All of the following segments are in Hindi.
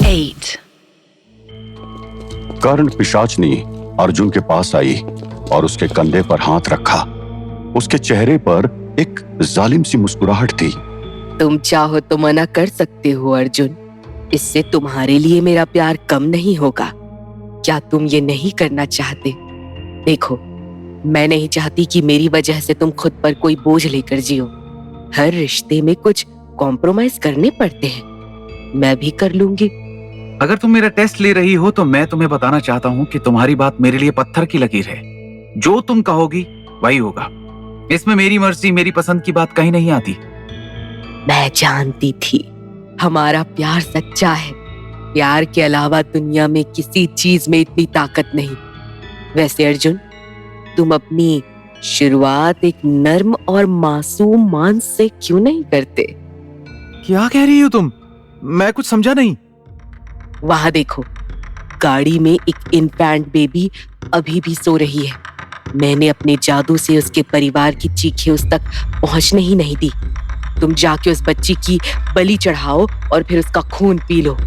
8. कर्ण पिशाचनी अर्जुन के पास आई और उसके कंधे पर हाथ रखा। उसके चेहरे पर एक जालिम सी मुस्कुराहट थी। तुम चाहो तो मना कर सकते हो अर्जुन, इससे तुम्हारे लिए मेरा प्यार कम नहीं होगा। क्या तुम ये नहीं करना चाहते? देखो, मैं नहीं चाहती कि मेरी वजह से तुम खुद पर कोई बोझ लेकर जियो। हर रिश्ते में कुछ कॉम्प्रोमाइज करने पड़ते हैं। मैं भी कर लूंगी। अगर तुम मेरा टेस्ट ले रही हो तो मैं तुम्हें बताना चाहता हूँ कि तुम्हारी बात मेरे लिए पत्थर की लकीर है। जो तुम कहोगी वही होगा। इसमें मेरी मर्जी, मेरी पसंद की बात कहीं नहीं आती। मैं जानती थी हमारा प्यार सच्चा है। प्यार के अलावा दुनिया में किसी चीज में इतनी ताकत नहीं। वैसे अर्जुन, तुम अपनी शुरुआत एक नर्म और मासूम मांस से क्यों नहीं करते? क्या कह रही हो तुम? मैं कुछ समझा नहीं। वहां देखो, गाड़ी में एक इन्फेंट बेबी अभी भी सो रही है। मैंने अपने जादू से उसके परिवार की चीखें उस तक पहुंचने ही नहीं दी। तुम जाके उस बच्ची की बलि चढ़ाओ और फिर उसका खून पी लो।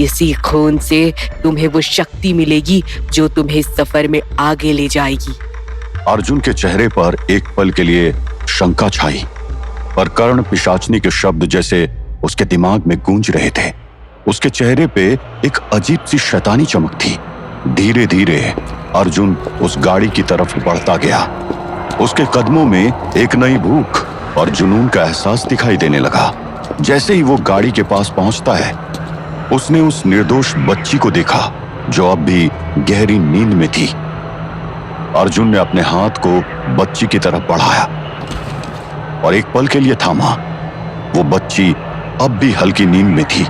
इसी खून से तुम्हें वो शक्ति मिलेगी जो तुम्हें इस सफर में आगे ले जाएगी। अर्जुन के चेहरे पर एक पल के लिए शंका छाई, पर कर्ण पिशाचनी के शब्द जैसे उसके दिमाग में गूंज रहे थे। उसके चेहरे पे एक अजीब सी शैतानी चमक थी। धीरे धीरे अर्जुन उस गाड़ी की तरफ बढ़ता गया। उसके कदमों में एक नई भूख और जुनून का एहसास दिखाई देने लगा। जैसे ही वो गाड़ी के पास पहुंचता है, उसने उस निर्दोष बच्ची को देखा जो अब भी गहरी नींद में थी। अर्जुन ने अपने हाथ को बच्ची की तरफ बढ़ाया और एक पल के लिए थामा। वो बच्ची अब भी हल्की नींद में थी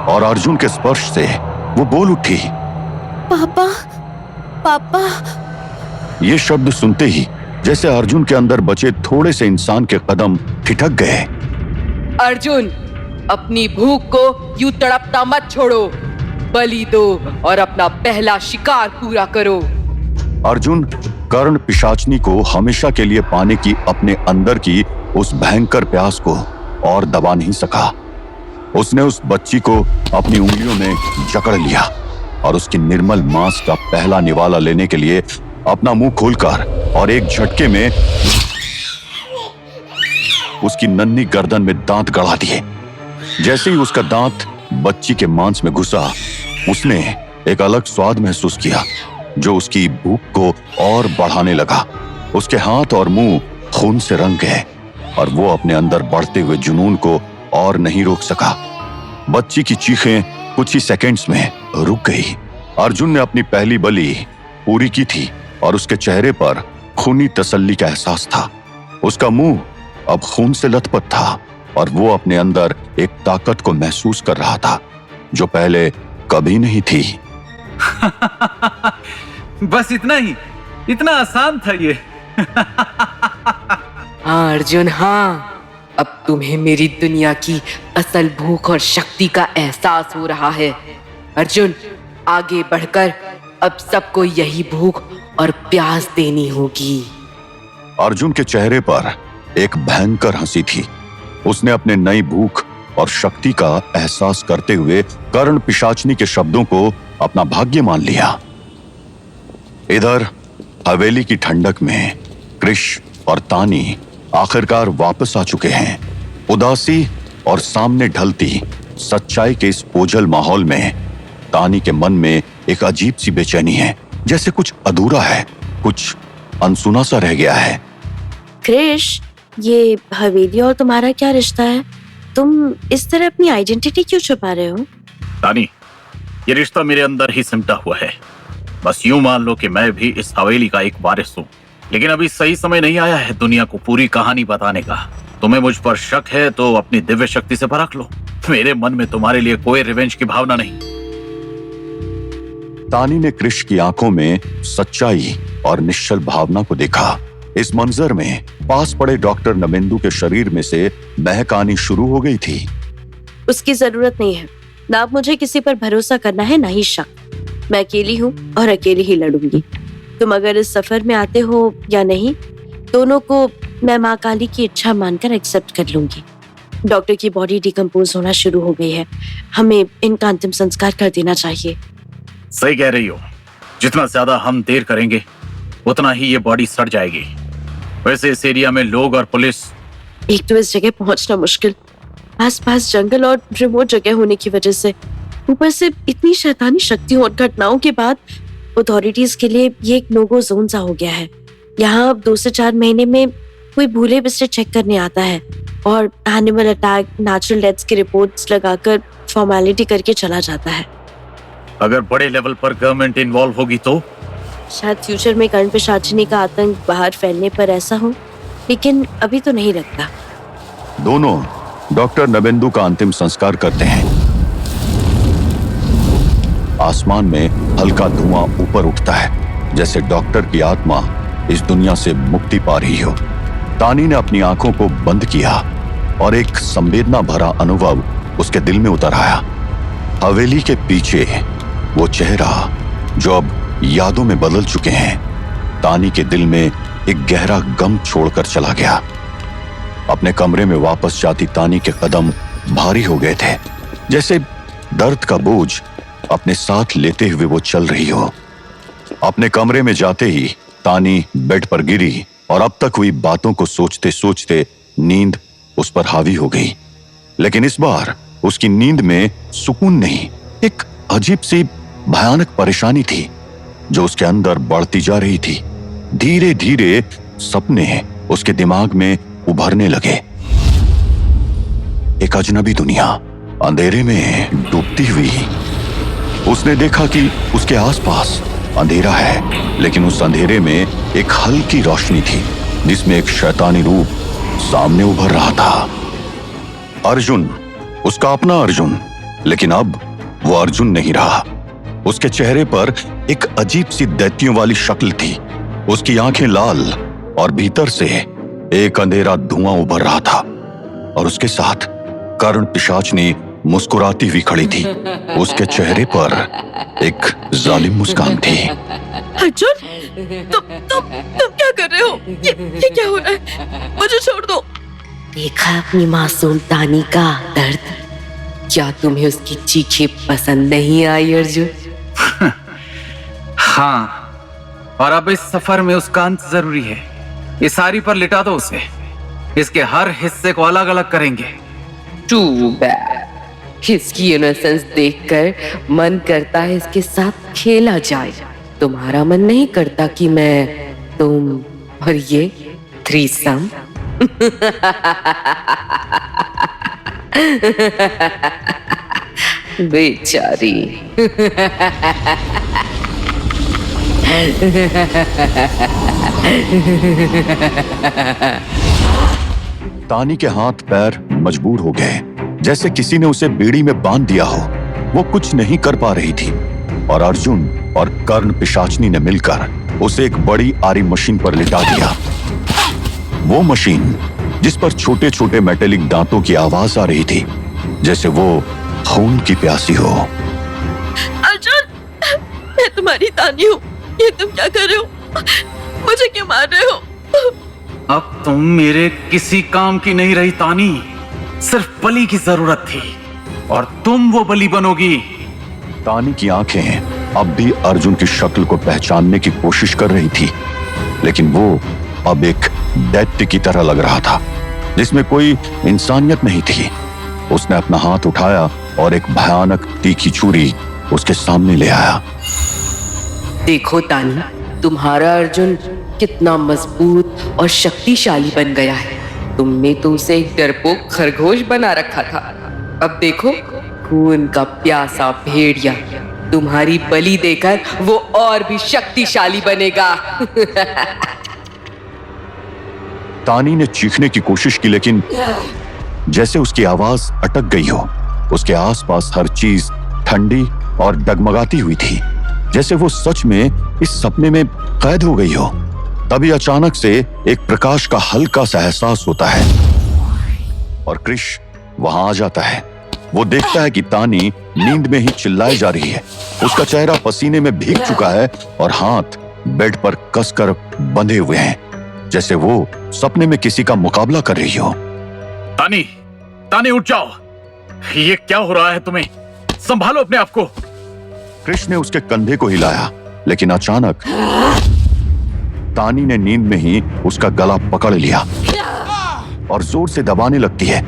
और अर्जुन के स्पर्श से वो बोल उठी, पापा, पापा। ये शब्द सुनते ही जैसे अर्जुन के अंदर बचे थोड़े से इंसान के कदम ठिठक गए। अर्जुन, अपनी भूख को यूं तड़पता मत छोड़ो। बलि दो और अपना पहला शिकार पूरा करो। अर्जुन कर्ण पिशाचनी को हमेशा के लिए पाने की अपने अंदर की उस भयंकर प्यास को और दबा नहीं सका। उसने उस बच्ची को अपनी उंगलियों में जकड़ लिया और उसकी निर्मल मांस का पहला निवाला लेने के लिए अपना मुंह खोलकर और एक झटके में उसकी नन्ही गर्दन में दांत गड़ा दिए। जैसे ही उसका दांत बच्ची के मांस में घुसा, उसने एक अलग स्वाद महसूस किया जो उसकी भूख को और बढ़ाने लगा। उसके हाथ और मुंह खून से रंग गए और वो अपने अंदर बढ़ते हुए जुनून को और नहीं रोक सका। बच्ची की चीखें कुछ ही सेकंड्स में रुक गई। अर्जुन ने अपनी पहली बलि पूरी की थी और उसके चेहरे पर खूनी तसल्ली का एहसास था। उसका मुंह अब खून से लथपथ था और वो अपने अंदर एक ताकत को महसूस कर रहा था जो पहले कभी नहीं थी। बस इतना ही? इतना आसान था ये? हाँ अर्जुन, हाँ। अब तुम्हें मेरी दुनिया की असल भूख और शक्ति का एहसास हो रहा है। अर्जुन, आगे बढ़कर अब सबको यही भूख और प्यास देनी होगी। अर्जुन के चेहरे पर एक भयंकर हंसी थी। उसने अपने नई भूख और शक्ति का एहसास करते हुए कर्ण पिशाचनी के शब्दों को अपना भाग्य मान लिया। इधर हवेली की ठंडक में कृष और तानी आखिरकार वापस आ चुके हैं। उदासी और सामने ढलती सच्चाई के इस बोझल माहौल में तानी के मन में एक अजीब सी बेचैनी है, जैसे कुछ अधूरा है, कुछ अनसुना सा रह गया है। कृष, ये हवेली और तुम्हारा क्या रिश्ता है? तुम इस तरह अपनी आइडेंटिटी क्यों छुपा रहे हो? तानी, ये रिश्ता मेरे अंदर ही सिमटा हुआ है। बस यूं मान लो कि मैं भी इस हवेली का एक वारिस हूँ, लेकिन अभी सही समय नहीं आया है दुनिया को पूरी कहानी बताने का। तुम्हें मुझ पर शक है तो अपनी दिव्य शक्ति से परख लो। मेरे मन में तुम्हारे लिए कोई रिवेंज की भावना नहीं। तानी ने कृष की आंखों में सच्चाई और निश्चल भावना को देखा। इस मंजर में पास पड़े डॉक्टर नमेंदु के शरीर में से महक आनी शुरू हो गई थी। उसकी जरूरत नहीं है। ना अब मुझे किसी पर भरोसा करना है, ना ही शक। मैं अकेली हूँ और अकेली ही लड़ूंगी। तुम अगर इस सफर में आते हो या नहीं, दोनों को मैं माँ काली की इच्छा मानकर एक्सेप्ट कर लूंगी। डॉक्टर की बॉडी डिकम्पोज होना शुरू हो गई है। हमें इनका अंतिम संस्कार कर देना चाहिए। सही कह रही हो, जितना ज्यादा हम देर करेंगे उतना ही ये बॉडी सड़ जाएगी। वैसे इस एरिया में लोग और पुलिस, एक तो इस जगह पहुंचना मुश्किल, आसपास जंगल और रिमोट जगह होने की वजह से, ऊपर से इतनी शैतानी शक्तियों और घटनाओं के बाद अथॉरिटीज के लिए ये एक नो-गो जोन सा हो गया है। यहाँ 2 से 4 महीने में कोई भूले बिसरे चेक करने आता है और एनिमल अटैक, नेचुरल डेथ्स की रिपोर्ट्स लगाकर फॉर्मेलिटी करके चला जाता है। अगर बड़े लेवल पर गवर्नमेंट इन्वॉल्व होगी तो शायद फ्यूचर में कर्ण पिशाचिनी का आतंक बाहर फैलने पर ऐसा हो, लेकिन अभी तो नहीं लगता। दोनों डॉक्टर नबेंदु का अंतिम संस्कार करते हैं। आसमान में हल्का धुआं ऊपर उठता है, जैसे डॉक्टर की आत्मा इस दुनिया से मुक्ति पा रही हो। तानी ने अपनी आंखों को बंद किया और एक संवेदना भरा अनुभव उसके दिल में उतर आया। हवेली के पीछे वो चेहरा जो अब यादों में बदल चुके हैं, तानी के दिल में एक गहरा गम छोड़कर चला गया। अपने कमरे में वापस जाती तानी के कदम भारी हो गए थे, जैसे दर्द का बोझ अपने साथ लेते हुए वो चल रही हो। अपने कमरे में जाते ही तानी बेड पर गिरी और अब तक हुई बातों को सोचते सोचते नींद उस पर हावी हो गई। लेकिन इस बार उसकी नींद में सुकून नहीं, एक अजीब सी भयानक परेशानी थी जो उसके अंदर बढ़ती जा रही थी। धीरे धीरे सपने उसके दिमाग में उभरने लगे। एक अजनबी दुनिया अंधेरे में डूबती हुई। उसने देखा कि उसके आसपास अंधेरा है, लेकिन उस अंधेरे में एक हल्की रोशनी थी जिसमें एक शैतानी रूप सामने उभर रहा था। अर्जुन, उसका अपना अर्जुन, लेकिन अब वो अर्जुन नहीं रहा। उसके चेहरे पर एक अजीब सी दैत्यों वाली शक्ल थी। उसकी आंखें लाल और भीतर से एक अंधेरा धुआं उभर रहा था और उसके साथ कर्ण पिशाचनी मुस्कुराती हुई खड़ी थी। उसके चेहरे पर एक जालिम मुस्कान थी। अर्जुन, तुम क्या कर रहे हो? ये क्या हो रहा है? मुझे छोड़ दो। देखा अपनी मासूम तानी का दर्द? क्या तुम्हें उसकी चीखें पसंद नहीं आई अर्जुन? हाँ, और अब इस सफर में उसका अंत जरूरी है। ये सारी पर लिटा दो उसे। इसके हर हिस्से को अलग अलग करेंगे। To bad. इसकी इनोसेंस देखकर मन करता है इसके साथ खेला जाए। तुम्हारा मन नहीं करता कि मैं, तुम और ये थ्रीसम? बेचारी। तानी के हाथ पैर मजबूर हो गए, जैसे किसी ने उसे बेड़ी में बांध दिया हो। वो कुछ नहीं कर पा रही थी और अर्जुन और कर्ण पिशाचनी ने मिलकर उसे एक बड़ी आरी मशीन पर लिटा दिया। वो मशीन जिस पर छोटे छोटे मेटेलिक दांतों की आवाज आ रही थी, जैसे वो खून की प्यासी हो। अर्जुन, मैं तुम्हारी तानी हूँ। ये तुम क्या कर रहे हो? मुझे क्यों मार रहे हो? अब तुम मेरे किसी काम की नहीं रही तानी। सिर्फ बलि की जरूरत थी और तुम वो बलि बनोगी। तानी की आंखें अब भी अर्जुन की शक्ल को पहचानने की कोशिश कर रही थी, लेकिन वो अब एक दैत्य की तरह लग रहा था जिसमें कोई इंसानियत नहीं थी। उसने अपना हाथ उठाया और एक भयानक तीखी छुरी उसके सामने ले आया। देखो तानी, तुम्हारा अर्जुन कितना मजबूत और शक्तिशाली बन गया है। तुमने तो उसे एक डरपोक खरगोश बना रखा था। अब देखो, खून का प्यासा भेड़िया। तुम्हारी बलि देकर वो और भी शक्तिशाली बनेगा। तानी ने चीखने की कोशिश की, लेकिन जैसे उसकी आवाज अटक गई हो। उसके आसपास हर चीज ठंडी और डगमगाती हुई थी, जैसे वो सच में इस सपने में कैद हो गई हो। तभी अचानक से एक प्रकाश का हल्का सा एहसास होता है और क्रिश वहां आ जाता है। वो देखता है कि तानी नींद में ही चिल्लाए जा रही है। उसका चेहरा पसीने में भीग चुका है और हाथ बेड पर कसकर बंधे हुए हैं, जैसे वो सपने में किसी का मुकाबला कर रही हो। तानी, तानी उठ जाओ, ये क्या हो रहा है तुम्हें? संभालो अपने आप को। कृष्ण ने उसके कंधे को हिलाया, लेकिन अचानक तानी ने नींद में ही उसका गला पकड़ लिया और जोर से दबाने लगती है।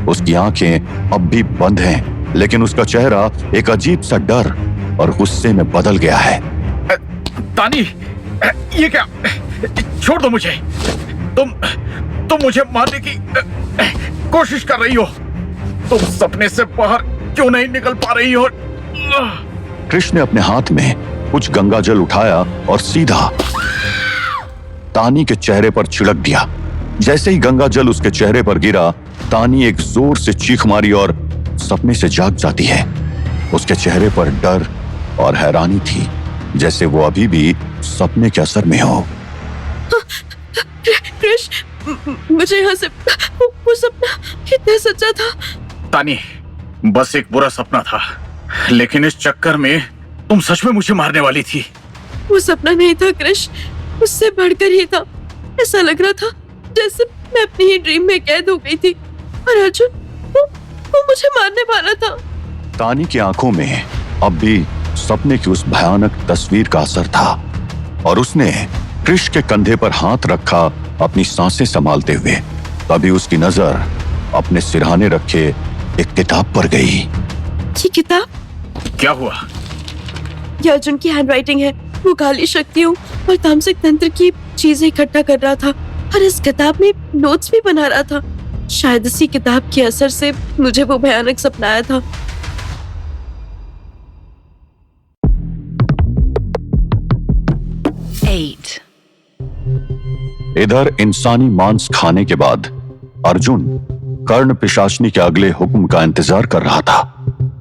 उसकी आंखें अब भी बंद हैं, लेकिन उसका चेहरा एक अजीब सा डर और गुस्से में बदल गया है। तानी, ये क्या? छोड़ दो मुझे। तुम मुझे मारने की कोशिश कर रही हो। तुम सपने से बाहर क्यों नहीं निकल पा रही हो? कृष्ण ने अपने हाथ में कुछ गंगा जल उठाया और सीधा तानी के चेहरे पर छिड़क दिया। जैसे ही गंगा जल उसके चेहरे पर गिरा, तानी एक जोर से चीख मारी और सपने से जाग जाती है। उसके चेहरे पर डर और हैरानी थी, जैसे वो अभी भी सपने के असर में हो। कृष्ण, मुझे यहाँ से वो सपना कितना सच्चा था। तानी, बस एक बुरा सपना था, लेकिन इस चक्कर में तुम सच में मुझे मारने वाली थी। वो सपना नहीं था कृष्ण, उससे बढ़कर ही था। ऐसा लग रहा था जैसे मैं अपनी ही ड्रीम में कैद हो गई थी और अर्जुन वो मुझे मारने वाला था। तानी की आंखों में अब भी सपने की उस भयानक तस्वीर का असर था और उसने कृष्ण के कंधे पर हाथ रखा, अपनी सांसें संभालते हुए। तभी उसकी नजर अपने सिरहाने रखे एक किताब पर गई। ये किताब? क्या हुआ? ये अर्जुन की हैंडराइटिंग है। वो काली शक्तियों और तामसिक तंत्र की चीजें इकट्ठा कर रहा था और इस किताब में नोट्स भी बना रहा था। शायद इसी किताब के असर से मुझे वो भयानक सपना आया था। इधर इंसानी मांस खाने के बाद अर्जुन कर्ण पिशाचनी के अगले हुक्म का इंतजार कर रहा था।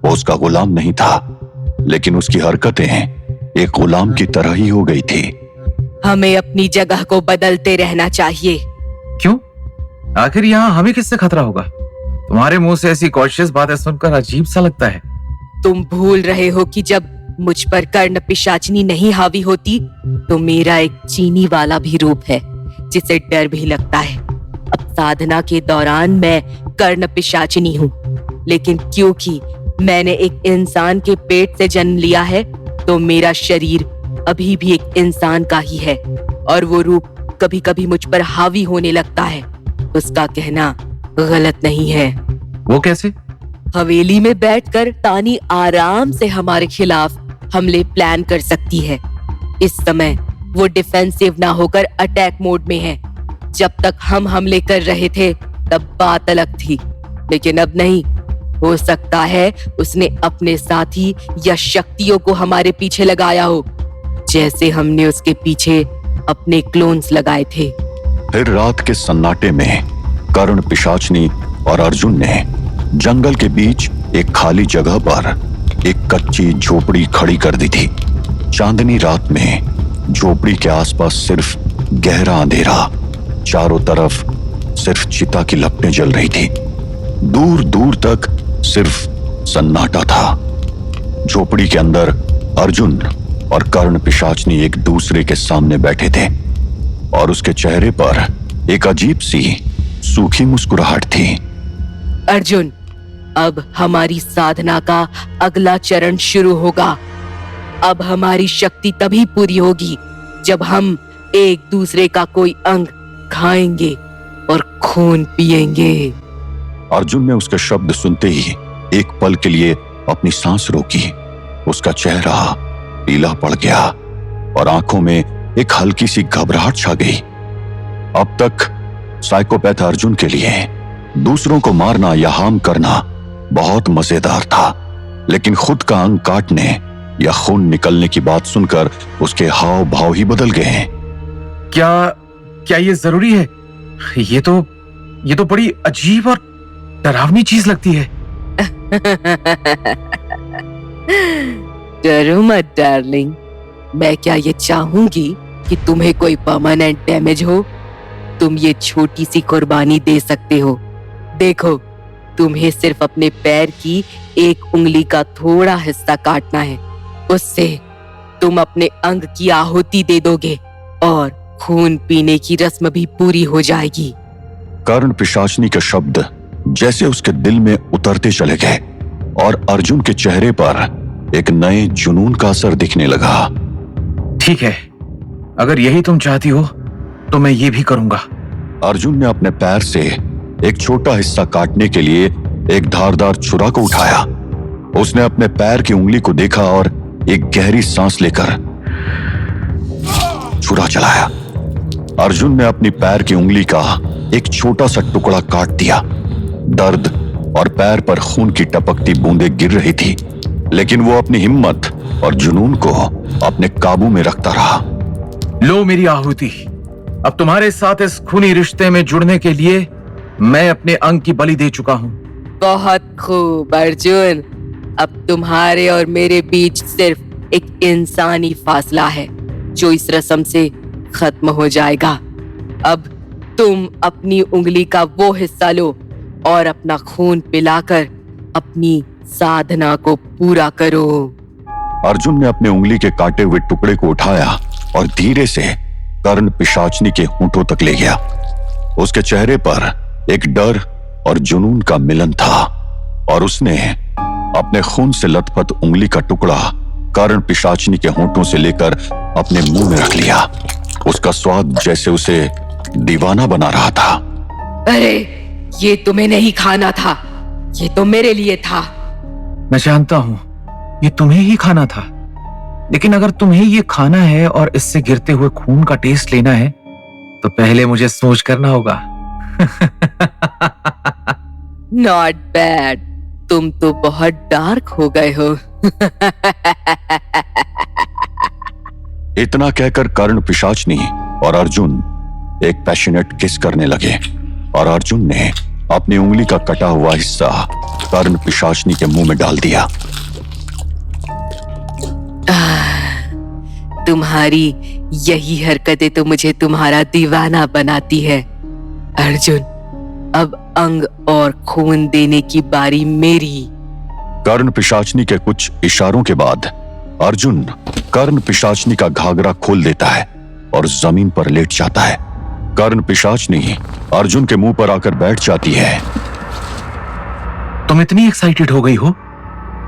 वो उसका गुलाम नहीं था, लेकिन उसकी हरकतें एक गुलाम की तरह ही हो गई थी। हमें अपनी जगह को बदलते रहना चाहिए। क्यों? आखिर यहाँ हमें किससे खतरा होगा? तुम्हारे मुंह से ऐसी कॉशियस बातें सुनकर अजीब सा लगता है। तुम भूल रहे हो कि जब मुझ पर कर्ण पिशाचनी नहीं हावी होती तो मेरा एक चीनी वाला भी रूप है जिसे डर भी लगता है। अब साधना के दौरान मैं कर्ण पिशाचनी हूँ, लेकिन क्योंकि मैंने एक इंसान के पेट से जन्म लिया है तो मेरा शरीर अभी भी एक इंसान का ही है और वो रूप कभी कभी मुझ पर हावी होने लगता है। उसका कहना गलत नहीं है। वो कैसे? हवेली में बैठकर तानी आराम से हमारे खिलाफ हमले प्लान कर सकती है। इस समय वो डिफेंसिव ना होकर अटैक मोड में है। जब तक हम हमले कर रहे थे तब बात अलग थी, लेकिन अब नहीं। हो सकता है उसने अपने साथी या शक्तियों को हमारे पीछे लगाया हो, जैसे हमने उसके पीछे अपने क्लोन्स लगाए थे। फिर रात के सन्नाटे में कर्ण पिशाचनी और अर्जुन ने जंगल के बीच एक खाली जगह पर एक कच्ची झोपड़ी खड़ी कर दी थी। चांदनी रात में झोपड़ी के आसपास सिर्फ गहरा अंधेरा, चारों तरफ सिर्फ चिता की लपटें जल रही थी। दूर दूर तक सिर्फ सन्नाटा था। झोपड़ी के अंदर अर्जुन और कर्ण पिशाचनी एक दूसरे के सामने बैठे थे और उसके चेहरे पर एक अजीब सी सूखी मुस्कुराहट थी। अर्जुन, अब हमारी साधना का अगला चरण शुरू होगा। अब हमारी शक्ति तभी पूरी होगी जब हम एक दूसरे का कोई अंग खाएंगे और खून पिएंगे। अर्जुन ने उसके शब्द सुनते ही एक पल के लिए अपनी सांस रोकी। उसका चेहरा पीला पड़ गया और आंखों में एक हल्की सी घबराहट छा गई। अब तक साइकोपैथ अर्जुन के लिए दूसरों को मारना या हार्म करना बहुत मजेदार था, लेकिन खुद का अंग काटने या खून निकलने की बात सुनकर उसके हाव भाव ही बदल गए हैं। क्या ये जरूरी है? ये तो बड़ी अजीब और डरावनी चीज लगती है। डरो मत डार्लिंग, मैं क्या ये चाहूंगी कि तुम्हें कोई परमानेंट डैमेज हो? तुम ये छोटी सी कुर्बानी दे सकते हो। देखो, तुम्हें सिर्फ अपने पैर की एक उंगली का थोड़ा हिस्सा काटना है। उससे तुम अपने अंग की आहुति दे दोगे और खून पीने की रस्म भी पूरी हो जाएगी। कर्ण पिशाचनी के शब्द जैसे उसके दिल में उतरते चले गए और अर्जुन के चेहरे पर एक नए जुनून का असर दिखने लगा। ठीक है, अगर यही तुम चाहती हो तो मैं ये भी करूंगा। अर्जुन ने अपने पैर से एक छोटा हिस्सा काटने के लिए एक धारदार छुरा को उठाया। उसने अपने पैर की उंगली को देखा और एक गहरी सांस लेकर छुरा चलाया। अर्जुन ने अपनी पैर की उंगली का एक छोटा सा टुकड़ा काट दिया। दर्द और पैर पर खून की टपकती बूंदें गिर रही थी, लेकिन वो अपनी हिम्मत और जुनून को अपने काबू में रखता रहा। लो मेरी आहुति, अब तुम्हारे साथ इस खूनी रिश्ते में जुड़ने के लिए मैं अपने अंग की बलि दे चुका हूं। बहुत खूब अर्जुन, अब तुम्हारे और मेरे बीच सिर्फ एक इंसानी फासला है जो इस रस्म से खत्म हो जाएगा। अब तुम अपनी उंगली का वो हिस्सा लो और अपना खून पिलाकर अपनी साधना को पूरा करो। अर्जुन ने अपने उंगली के काटे हुए टुकड़े को उठाया और धीरे से कर्ण पिशाचनी के होंठों तक ले गया। उसके चेहरे पर एक डर और जुनून का मिलन था और उसने अपने खून से लथपथ उंगली का टुकड़ा कर्ण पिशाचनी के होंठों से लेकर अपने मुंह में रख लिया। उसका स्वाद जैसे उसे दीवाना बना रहा था। अरे, ये तुम्हें नहीं खाना था, ये तो मेरे लिए था। मैं जानता हूं ये तुम्हें ही खाना था, लेकिन अगर तुम्हें ये खाना है और इससे गिरते हुए खून का टेस्ट लेना है तो पहले मुझे सोच करना होगा। नॉट बैड, तुम तो बहुत डार्क हो गए हो। इतना कहकर कर्ण पिशाचनी और अर्जुन एक पैशनेट किस करने लगे और अर्जुन ने अपनी उंगली का कटा हुआ हिस्सा कर्ण पिशाचनी के मुंह में डाल दिया। तुम्हारी यही हरकतें तो मुझे तुम्हारा दीवाना बनाती है अर्जुन। अब अंग और खून देने की बारी मेरी। कर्ण पिशाचनी के कुछ इशारों के बाद अर्जुन कर्ण पिशाचनी का घाघरा खोल देता है और जमीन पर लेट जाता है। कर्ण पिशाचनी अर्जुन के मुंह पर आकर बैठ जाती है। तुम इतनी एक्साइटेड हो गई हो,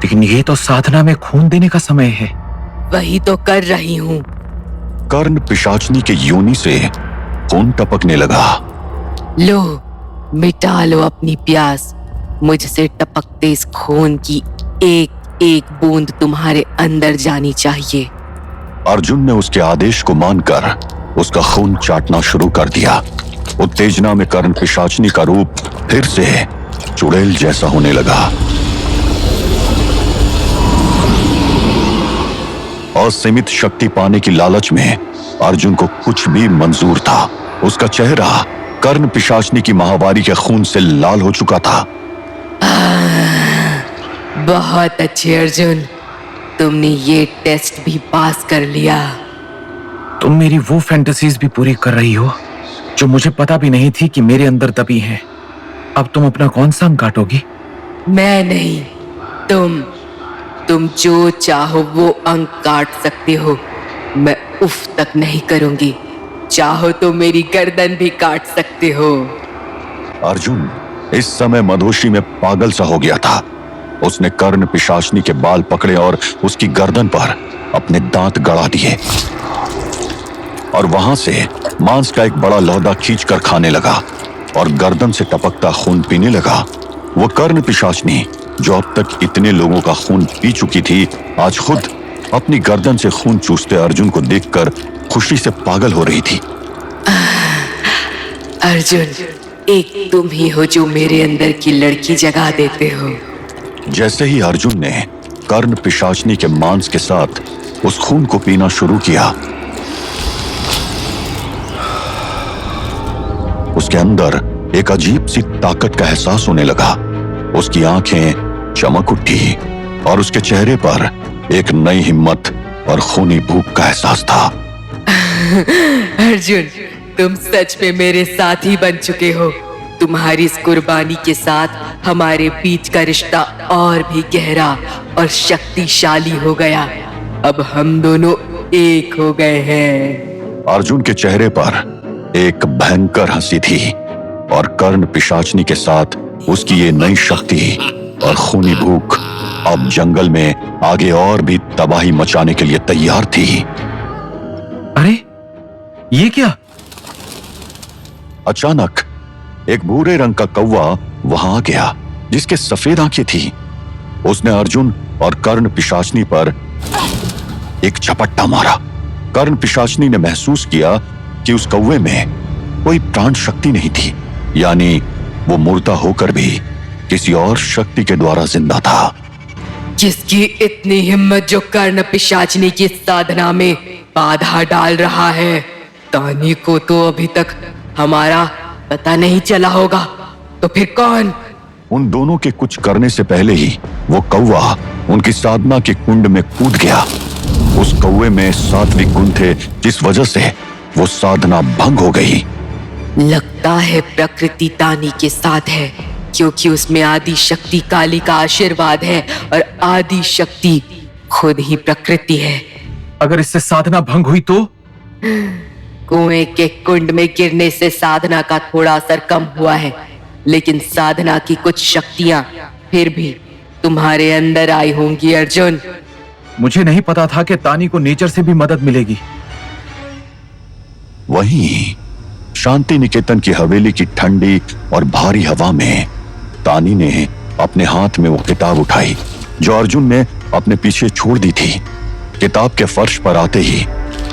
लेकिन ये तो साधना में खून देने का समय है। वही तो कर रही हूँ। कर्ण पिशाचनी के योनि से खून टपकने लगा। लो, मिटा लो अपनी प्यास। मुझसे टपकते इस खून की एक एक बूंद तुम्हारे अंदर जानी चाहिए। अर्जुन ने उसके आदेश को मानकर उसका खून चाटना शुरू कर दिया। उत्तेजना में कर्ण पिशाचनी का रूप फिर से चुड़ैल जैसा होने लगा। असीमित शक्ति पाने की लालच में अर्जुन को कुछ भी मंजूर था। उसका चेहरा कर्ण पिशाचनी की माहवारी के खून से लाल हो चुका था। बहुत अच्छे अर्जुन, तुमने ये टेस्ट भी पास कर लिया। तुम मेरी वो फैंटेसीज भी पूरी कर रही हो जो मुझे पता भी नहीं थी कि मेरे अंदर दबी हैं। अब तुम अपना कौन सा अंग काटोगी? मैं नहीं, तुम जो चाहो वो अंग काट सकते हो। मैं उफ तक नहीं करूंगी। चाहो तो मेरी गर्दन भी काट सकते हो। अर्जुन इस समय मधोशी में पागल सा हो गया था। उसने कर्ण पिशाचनी के बाल पकड़े और उसकी गर्दन पर अपने दांत गड़ा दिए और वहां से मांस का एक बड़ा लौदा खींचकर खाने लगा और गर्दन से टपकता खून पीने लगा। वो कर्ण पिशाचनी जो अब तक इतने लोगों का खून पी चुकी थी, आज खुद अपनी गर्दन से खून चूसते अर्जुन को देखकर खुशी से पागल हो रही थी। अर्जुन, एक तुम ही हो जो मेरे अंदर की लड़की जगा देते हो। जैसे ही अर्जुन ने कर्ण पिशाचनी के मांस के साथ उस खून को पीना शुरू किया, उसके अंदर एक अजीब सी ताकत का एहसास होने लगा। उसकी आंखें चमक उठी और उसके चेहरे पर एक नई हिम्मत और खूनी भूख का एहसास था। अर्जुन, तुम सच में मेरे साथी बन चुके हो। तुम्हारी इस कुर्बानी के साथ हमारे बीच का रिश्ता और भी गहरा और शक्तिशाली हो गया। अब हम दोनों एक हो गए हैं। अर्जुन के चेहरे पर एक भयंकर हंसी थी और कर्ण पिशाचनी के साथ उसकी ये नई शक्ति और खूनी भूख अब जंगल में आगे और भी तबाही मचाने के लिए तैयार थी। अरे ये क्या? अचानक एक भूरे रंग का कौवा वहां आ गया जिसके सफेद आंखें थी। उसने अर्जुन और कर्ण पिशाचनी पर एक झपट्टा मारा। कर्ण पिशाचनी ने महसूस किया कि उस कौवे में कोई प्राण शक्ति नहीं थी, यानी वो मुर्दा होकर भी किसी और शक्ति के द्वारा जिंदा था। किसकी इतनी हिम्मत जो कर्ण पिशाचनी की साधना में बाधा डाल रहा है? तानी को तो अभी तक हमारा पता नहीं चला होगा, तो फिर कौन? उन दोनों के कुछ करने से पहले ही वो कौवा उनकी साधना के कुंड में कूद गया। उस कौवे में सात्विक गुण थे जिस वजह से वो साधना भंग हो गई। लगता है प्रकृति तानी के साथ है, क्योंकि उसमें आदि शक्ति काली का आशीर्वाद है और आदि शक्ति खुद ही प्रकृति है। अगर इससे साधना भंग हुई तो? कुएं के कुंड में गिरने से साधना का थोड़ा असर कम हुआ है, लेकिन साधना की कुछ शक्तियां फिर भी तुम्हारे अंदर आई होंगी अर्जुन। मुझे नहीं पता था कि तानी को नेचर से भी मदद मिलेगी। वहीं शांति निकेतन की हवेली की ठंडी और भारी हवा में तानी ने अपने हाथ में वो किताब उठाई जो अर्जुन ने अपने पीछे छोड़ दी थी। किताब के फर्श पर आते ही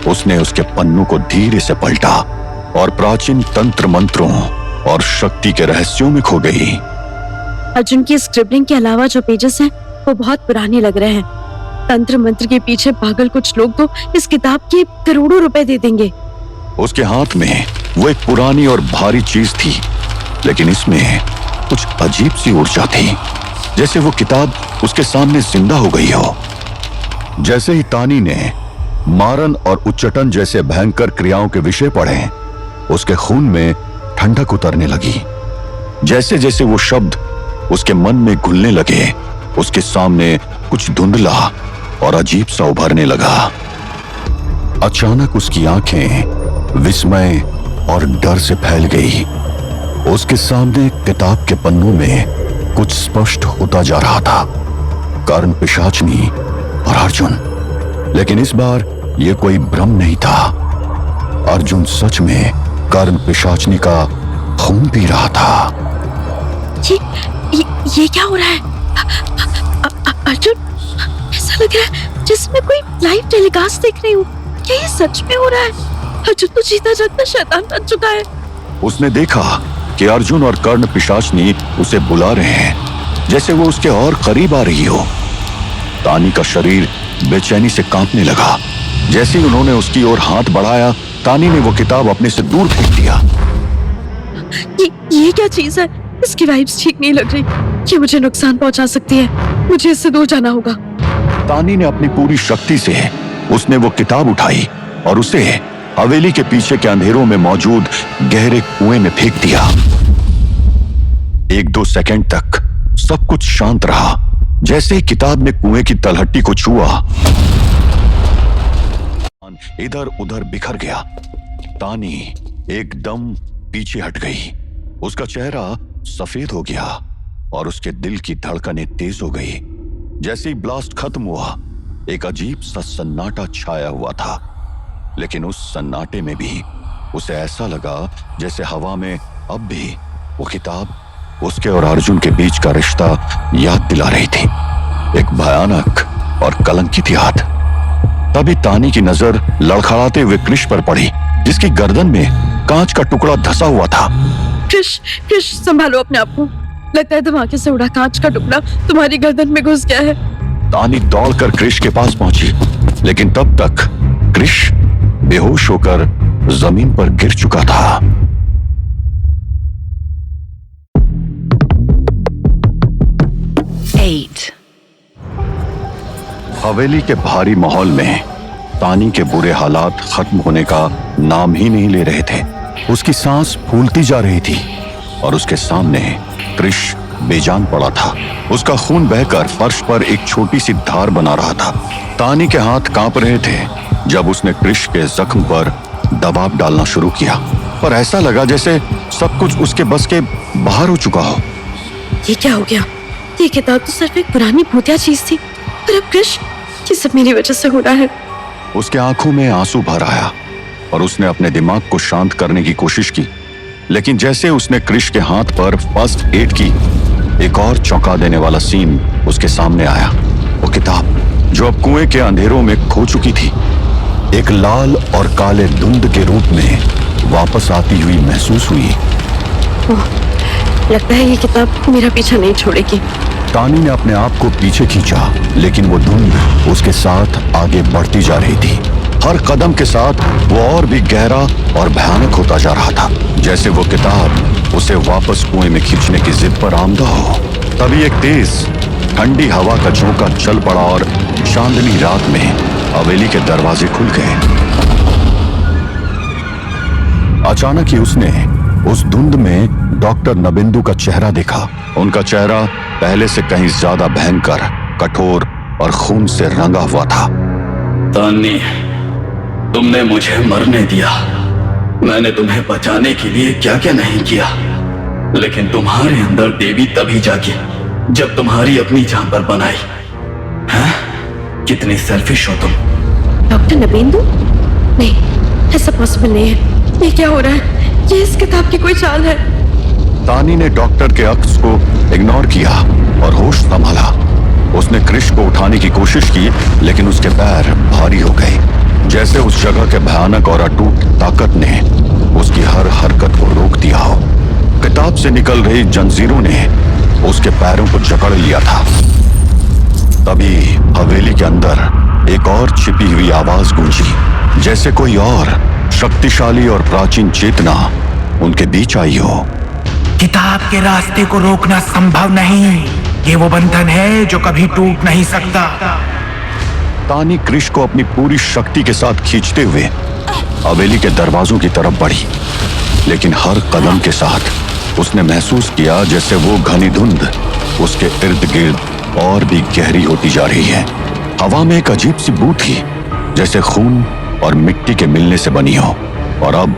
उसने उसके पन्नों को धीरे से पलटा और प्राचीन तंत्र मंत्रों और शक्ति के रहस्यों में खो गई। अर्जुन की स्क्रिबलिंग के अलावा जो पेजेस हैं वो बहुत पुराने लग रहे हैं। तंत्र मंत्र के पीछे पागल कुछ लोग तो इस किताब के करोड़ों रुपए दे देंगे। उसके हाथ में वो एक पुरानी और भारी चीज थी, लेकिन इसमें कुछ अजीब सी ऊर्जा थी, जैसे वो किताब उसके सामने जिंदा हो गई हो। जैसे ही तानी ने मारन और उच्चाटन जैसे भयंकर क्रियाओं के विषय पढ़े, उसके खून में ठंडक उतरने लगी। जैसे जैसे वो शब्द उसके मन में घुलने लगे, उसके सामने कुछ धुंधला और अजीब सा उभरने लगा। अचानक उसकी आंखें विस्मय और डर से फैल गई। उसके सामने किताब के पन्नों में कुछ स्पष्ट होता जा रहा था, कर्ण पिशाचनी और अर्जुन। लेकिन इस बार यह कोई भ्रम नहीं था। अर्जुन सच में कर्ण पिशाचनी का खून पी रहा था। ये क्या हो रहा है? अर्जुन, ऐसा लग रहा है जिसमें कोई लाइव टेलीकास्ट देख रही हूँ। क्या ये सच में हो रहा है? अर्जुन तो जीता जागता शैतान बन चुका है। उसने देखा कि अर्जुन और कर्ण पिशाचनी उसे बुला रहे हैं, जैसे वो उसके और करीब आ रही हो। तानी का शरीर बेचैनी से कांपने लगा। जैसे ही उन्होंने उसकी ओर हाथ बढ़ाया, तानी ने वो किताब अपने से दूर फेंक दिया। ये क्या चीज है? इसकी वाइब्स ठीक नहीं लग रही। ये मुझे नुकसान पहुंचा सकती है। मुझे इससे दूर जाना होगा। तानी ने अपनी पूरी शक्ति से उसने वो किताब उठाई और उसे हवेली के पीछे के अंधेरों में मौजूद गहरे कुएं में फेंक दिया। 1-2 सेकंड तक सब कुछ शांत रहा। जैसे ही किताब ने कुएं की तलहटी को छुआ, इधर उधर बिखर गया। तानी एकदम पीछे हट गई। उसका चेहरा सफेद हो गया और उसके दिल की धड़कनें तेज हो गई। जैसे ही ब्लास्ट खत्म हुआ, एक अजीब सा सन्नाटा छाया हुआ था। लेकिन उस सन्नाटे में भी उसे ऐसा लगा जैसे हवा में अब भी वो किताब उसके और अर्जुन के बीच का रिश्ता याद दिला रही थी, एक भयानक और कलंकित याद। तभी तानी की नजर लड़खड़ाते हुए कृष पर पड़ी, जिसकी गर्दन में कांच का टुकड़ा धंसा हुआ था। कृष, संभालो अपने आप को। लगता है धमाके से उड़ा कांच का टुकड़ा तुम्हारी गर्दन में घुस गया है। तानी दौड़कर कृष के पास पहुंची, लेकिन तब तक कृष बेहोश होकर जमीन पर गिर चुका था। हवेली के भारी माहौल में तानी के बुरे हालात खत्म होने का नाम ही नहीं ले रहे थे। उसकी सांस फूलती जा रही थी और उसके सामने कृष बेजान पड़ा था। उसका खून बहकर फर्श पर एक छोटी सी धार बना रहा था। तानी के हाथ कांप रहे थे जब उसने कृष के जख्म पर दबाव डालना शुरू किया, पर ऐसा लगा जैसे सब कुछ उसके बस के बाहर हो चुका हो। ये क्या हो गया? ये किताब तो सिर्फ एक पुरानी भूतिया चीज थी, और अब कृष, ये सब मेरी वजह से हो रहा है। उसके आंखों में आंसू भर आया और उसने अपने दिमाग को शांत करने की कोशिश की, लेकिन जैसे उसने कृष के हाथ पर फर्स्ट एड की, एक और चौंका देने वाला सीन उसके सामने आया। वो किताब जो अब कुएं के अंधेरों में खो चुकी थी, एक लाल और काले धुंध के रूप में वापस आती हुई महसूस हुई। ओह, लगता है ये किताब मेरा पीछा नहीं छोड़ेगी। तानी ने अपने आप को पीछे खींचा, लेकिन वो धुंध उसके साथ आगे बढ़ती जा रही थी। हर कदम के साथ वो और भी गहरा और भयानक होता जा रहा था, जैसे वो किताब उसे वापस कुएं में खींचने की जिद पर आमदा हो। तभी एक तेज ठंडी हवा का झोंका चल पड़ा और चांदनी रात में हवेली के दरवाजे खुल गए। अचानक ही उसने उस धुंध में डॉक्टर नबिंदु का चेहरा देखा। उनका चेहरा पहले से कहीं ज्यादा भयंकर, कठोर और खून से रंगा हुआ था। तानी, तुमने मुझे मरने दिया। मैंने तुम्हें बचाने के लिए क्या क्या नहीं किया, लेकिन तुम्हारे अंदर देवी तभी जागी जब तुम्हारी अपनी जान पर बनाई। हैं? कितनी सेल्फिश हो तुम। डॉक्टर नबिंदु? नहीं, ऐसा पॉसिबल नहीं है। ये क्या हो रहा है? ये इस किताब की कोई चाल है। तानी ने डॉक्टर के अक्स को इग्नोर किया और होश संभाला। उसने कृष को उठाने की कोशिश की, लेकिन उसके पैर भारी हो गए, जैसे उस जगह के भयानक और अटूट ताकत ने उसकी हर हरकत को रोक दिया हो। किताब से निकल रही जंजीरों ने उसके पैरों को जकड़ लिया था। तभी हवेली के अंदर एक और छिपी हुई आवाज गूंजी, जैसे कोई और शक्तिशाली और प्राचीन चेतना उनके बीच आई हो। किताब के रास्ते को रोकना संभव नहीं। ये वो बंधन है जो कभी टूट नहीं सकता। तानी कृष को अपनी पूरी शक्ति के साथ खींचते हुए हवेली के दरवाजों की तरफ बढ़ी, लेकिन हर कदम के साथ उसने महसूस किया जैसे वो घनी धुंध उसके इर्द गिर्द और भी गहरी होती जा रही है। हवा में एक अजीब सी बू थी, जैसे खून और मिट्टी के मिलने से बनी हो। और अब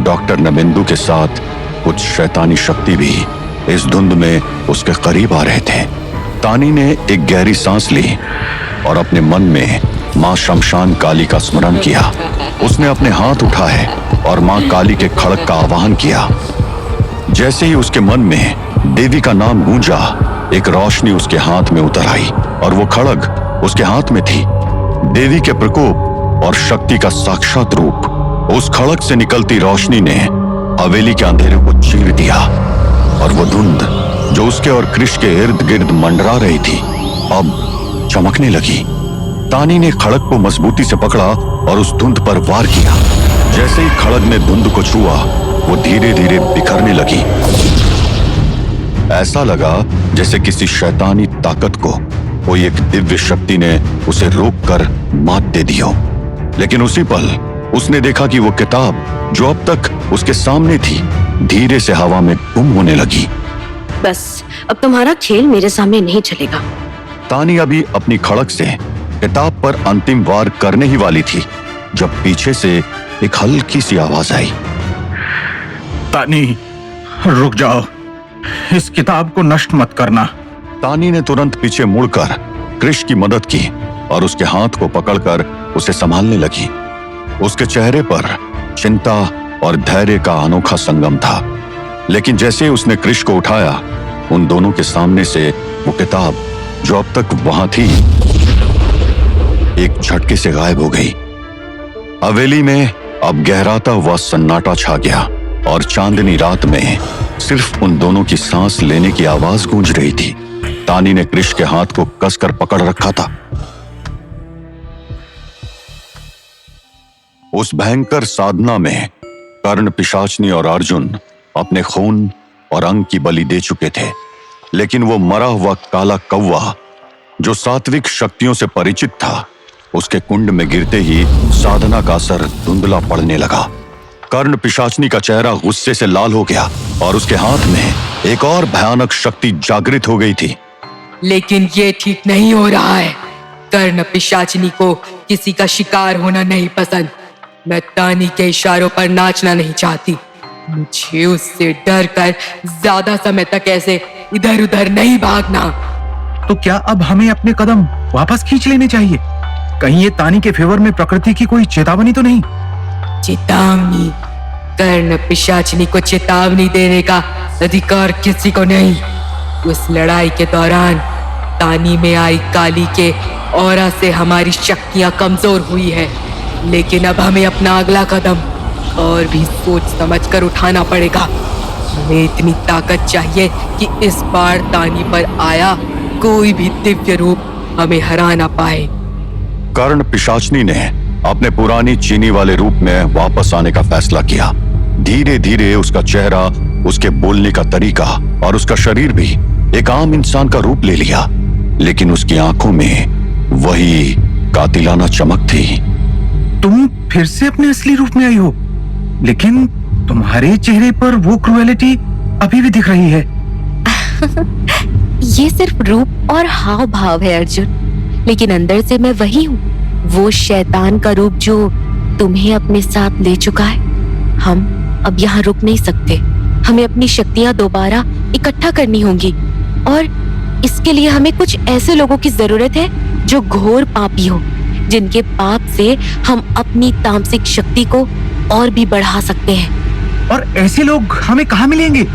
डॉक्टर नबिंदु के साथ कुछ शैतानी शक्ति भी इस धुंध में उसके करीब आ रहे थे। तानी ने एक गहरी सांस ली और अपने मन में माँ शमशान काली का स्मरण किया। उसने अपने हाथ उठाए और माँ काली के खड़ग का आवाहन किया। जैसे ही उसके मन में देवी का नाम गूंजा, एक रोशनी उसके हाथ में उतर आई और वो खड़ग उसके हाथ में थी। देवी के प्रकोप और शक्ति का साक्षात रूप। उस खड़ग से निकलती रोशनी ने हवेली के अंधेरे को चीर दिया और वो धुंध जो उसके और कृष के इर्द गिर्द मंडरा रही थी, अब चमकने लगी। तानी ने खड़ग को मजबूती से पकड़ा और उस धुंध पर वार किया। जैसे ही खड़ग ने धुंध को छुआ, वो धीरे धीरे बिखरने लगी। ऐसा लगा जैसे किसी शैतानी ताकत को कोई एक दिव्य शक्ति ने उसे रोककर मात दे दी हो। लेकिन उसी पल उसने देखा कि वो किताब जो अब तक उसके सामने थी, धीरे से हवा में गुम होने लगी। बस अब तुम्हारा खेल मेरे सामने नहीं चलेगा। तानी अभी अपनी खड़ग से किताब पर अंतिम वार करने ही वाली थी, जब पीछे से एक हल्की सी आवाज आई। तानी, रुक जाओ। इस किताब को नष्ट मत करना। तानी ने तुरंत पीछे मुड़कर कृष की मदद की और उसके हाथ को पकड़कर उसे संभालने लगी। उसके चेहरे पर चिंता और धैर्य का अनोखा संगम था। लेकिन जैसे उसने कृष को उठाया, उन दोनों के सामने से वो किताब जो अब तक वहां थी, एक झटके से गायब हो गई। हवेली में अब गहराता हुआ सन्नाटा छा गया और चांदनी रात में सिर्फ उन दोनों की सांस लेने की आवाज गूंज रही थी। तानी ने कृष के हाथ को कसकर पकड़ रखा था। उस भयंकर साधना में कर्ण, पिशाचनी और अर्जुन अपने खून और अंग की बलि दे चुके थे, लेकिन वो मरा हुआ काला कौवा जो सात्विक शक्तियों से परिचित था, उसके कुंड में गिरते ही साधना का असर धुंधला पड़ने लगा। कर्ण पिशाचनी का चेहरा गुस्से से लाल हो गया और उसके हाथ में एक और भयानक शक्ति जागृत हो गई थी। लेकिन ये ठीक नहीं हो रहा है। कर्ण पिशाचिनी को किसी का शिकार होना नहीं पसंद। मैं तानी के इशारों पर नाचना नहीं चाहती। मुझे उससे डर कर ज्यादा समय तक ऐसे इधर उधर नहीं भागना। तो क्या अब हमें अपने कदम वापस खींच लेने चाहिए? कहीं ये तानी के फेवर में प्रकृति की कोई चेतावनी तो नहीं? चेतावनी? कर्ण पिशाचिनी को चेतावनी देने का अधिकार किसी को नहीं। उस लड़ाई के दौरान तानी में आई काली के ऑरा से हमारी शक्तियां कमजोर हुई है, लेकिन अब हमें अपना अगला कदम और भी सोच समझकर उठाना पड़ेगा। हमें इतनी ताकत चाहिए कि इस बार तानी पर आया कोई भी दिव्य रूप हमें हरा ना पाए। कर्ण पिशाचनी ने अपने पुरानी चीनी वाले रूप में वापस आने का फैसला किया। धीरे धीरे उसका चेहरा, उसके बोलने का तरीका और उसका शरीर भी एक आम इंसान का रूप ले लिया, लेकिन उसकी आंखों में वही कातिलाना चमक थी। तुम फिर से अपने असली रूप में आई हो, लेकिन तुम्हारे चेहरे पर वो क्रूएलिटी अभी भी दिख रही है। ये सिर्फ रूप और हाव भाव है अर्जुन, लेकिन अंदर से मैं वही हूँ, वो शैतान का रूप जो तुम्हें अपने साथ ले चुका है। हम अब यहाँ रुक नहीं सकते, हमें अपनी शक्तियाँ दोबारा इकट्ठा करनी होंगी, और इसके लिए हमें कुछ ऐसे लोगों की जरूरत है जो घोर पापी हो, जिनके पाप से हम अपनी तामसिक शक्ति को और भी बढ़ा सकते हैं। और ऐसे लोग हमें कहाँ मिलेंगे?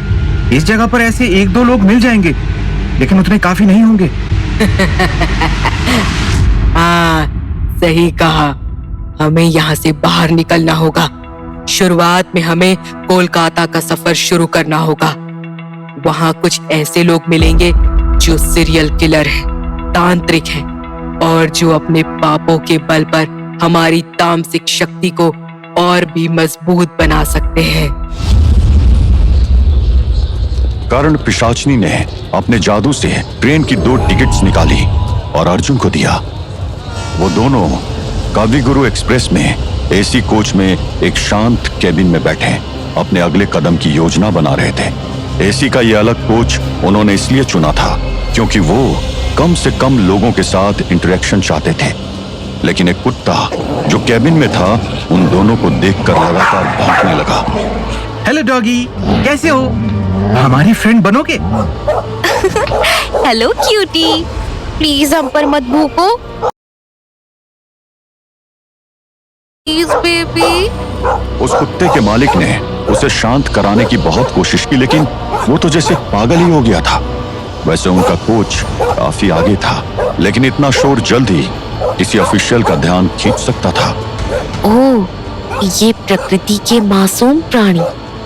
इस जगह पर ऐसे एक दो लोग मिल जाएंगे, लेकिन उतने काफी नहीं होंगे। हाँ, सही कहा। हमें यहाँ से बाहर निकलना होगा। शुरुआत में हमें कोलकाता का सफर शुरू करना होगा। वहाँ कुछ ऐसे लोग मिलेंगे जो सीरियल किलर हैं, तांत्रिक हैं, और जो अपने पापों के बल पर हमारी तामसिक शक्ति को और भी मजबूत बना सकते हैं। कर्ण पिशाचनी ने अपने जादू से ट्रेन की 2 टिकट्स निकाली और अर्जुन को दिया। वो दोनों कविगुरु एक्सप्रेस में एसी कोच में एक शांत केबिन में बैठे अपने अगले कदम की योजना बना रहे थे। एसी का ये अलग कोच उन्होंने इसलिए चुना था क्योंकि वो कम से कम लोगों के साथ इंटरेक्शन चाहते थे, लेकिन एक कुत्ता जो केबिन में था उन दोनों को देखकर लगातार भौंकने लगा। हेलो डॉगी, कैसे हो? हमारी फ्रेंड बनोगे? हेलो क्यूटी, प्लीज हम पर मत भूको। Please baby. उस कुत्ते के मालिक ने उसे शांत कराने की बहुत कोशिश की, लेकिन वो तो जैसे पागल ही हो गया था। वैसे उनका कोच काफी आगे था, लेकिन इतना शोर जल्द ही किसी ऑफिशियल का ध्यान खींच सकता था। ओह, ये प्रकृति के मासूम प्राणी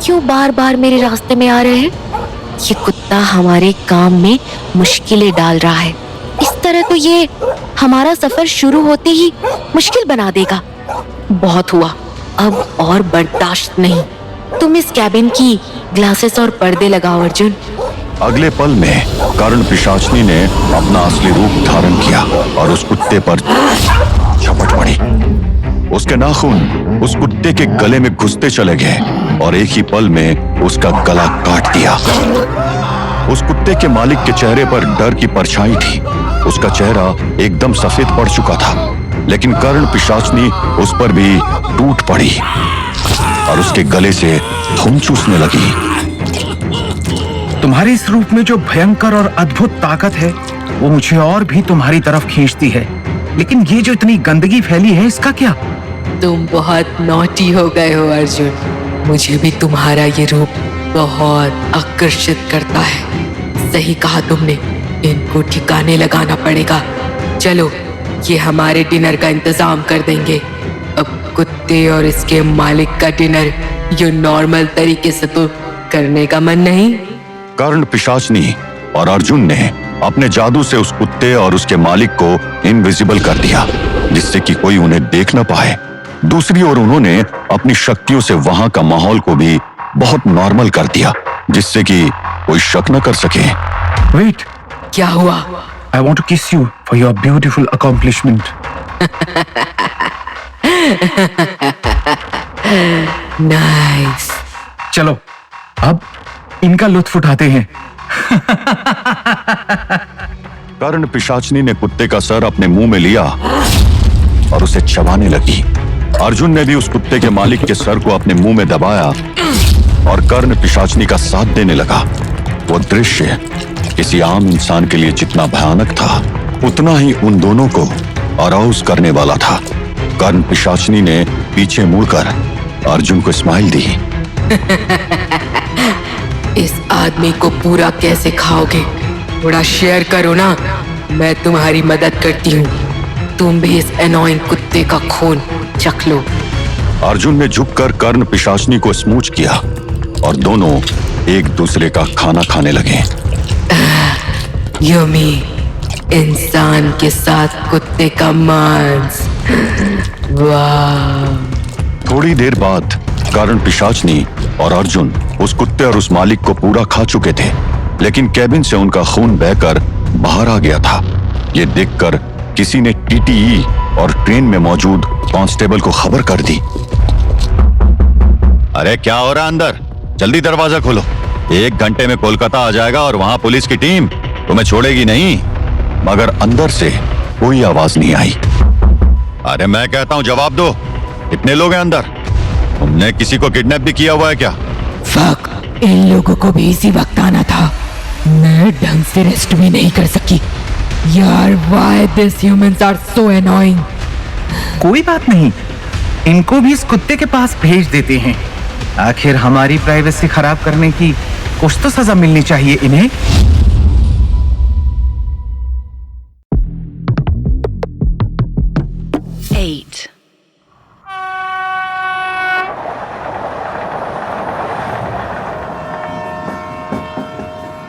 क्यों बार बार मेरे रास्ते में आ रहे हैं? ये कुत्ता हमारे काम में मुश्किलें डाल रहा है। इस तरह तो ये हमारा सफर शुरू होते ही मुश्किल बना देगा। बहुत हुआ, अब और बर्दाश्त नहीं। तुम इस कैबिन की ग्लासेस और पर्दे लगाओ अर्जुन। अगले पल में कर्ण पिशाचनी ने अपना असली रूप धारण किया और उस कुत्ते पर झपट पड़ी। उसके नाखून उस कुत्ते के गले में घुसते चले गए और एक ही पल में उसका गला काट दिया। उस कुत्ते के मालिक के चेहरे पर डर की परछाई थी। उसका चेहरा एकदम सफेद पड़ चुका था, लेकिन कर्ण पिशाचनी उस पर भी टूट पड़ी और उसके गले से खून चूसने लगी। तुम्हारे इस रूप में जो भयंकर और अद्भुत ताकत है, वो मुझे और भी तुम्हारी तरफ खींचती है, लेकिन ये जो इतनी गंदगी फैली है, इसका क्या? तुम बहुत नॉटी हो गए हो अर्जुन। मुझे भी तुम्हारा ये रूप बहुत आकर्षित करता है। सही कहा तुमने, इनको ठिकाने लगाना पड़ेगा। चलो, ये हमारे डिनर का इंतजाम कर देंगे। अब कुत्ते और इसके मालिक का डिनर ये नॉर्मल तरीके से तो करने का मन नहीं। कर्ण पिशाचनी और अर्जुन ने अपने जादू से उस कुत्ते और उसके मालिक को इनविजिबल कर दिया, जिससे कि कोई उन्हें देख न पाए। दूसरी ओर उन्होंने अपनी शक्तियों से वहां का माहौल को भी बहुत नॉर्मल कर दिया, जिससे कि कोई शक न कर सके। वेट, क्या हुआ? I want to kiss you for your beautiful accomplishment. Nice. चलो, अब इनका लुत्फ उठाते हैं। कर्ण पिशाचनी ने कुत्ते का सर अपने मुंह में लिया और उसे चबाने लगी। अर्जुन ने भी उस कुत्ते के मालिक के सर को अपने मुंह में दबाया और कर्ण पिशाचनी का साथ देने लगा। वो दृश्य किसी आम इंसान के लिए जितना भयानक था, उतना ही उन दोनों को अराउज करने वाला था। कर्ण पिशाचनी ने पीछे मुड़कर अर्जुन को स्माइल दी। इस आदमी को पूरा कैसे खाओगे? थोड़ा शेयर करो ना, मैं तुम्हारी मदद करती हूँ। तुम भी इस एनोइंग कुत्ते का खून चख लो। अर्जुन ने झुककर कर्ण पिशाचनी को स्मूच किया और दोनों एक दूसरे का खाना खाने लगे। यम्मी, इंसान के साथ कुत्ते का मांस। वाह। थोड़ी देर बाद कर्ण पिशाचनी और अर्जुन उस कुत्ते और उस मालिक को पूरा खा चुके थे, लेकिन कैबिन से उनका खून बहकर बाहर आ गया था। ये देखकर किसी ने टीटीई और ट्रेन में मौजूद कांस्टेबल को खबर कर दी। अरे क्या हो रहा है अंदर? जल्दी दरवाजा खोलो। 1 घंटे में कोलकाता आ जाएगा और वहां पुलिस की टीम तुम्हें छोड़ेगी नहीं। मगर अंदर से कोई आवाज नहीं आई। अरे मैं कहता हूं जवाब दो, इतने लोग हैं अंदर, तुमने किसी को किडनैप भी किया हुआ है क्या? फक, इन लोगों को भी इसी वक्त आना था। मैं ढंग से रेस्ट भी नहीं कर सकी। यार, why these humans are so annoying? कोई बात नहीं, इनको भी इस कुत्ते के पास भेज देते हैं। आखिर हमारी प्राइवेसी खराब करने की कुछ तो सजा मिलनी चाहिए इन्हें।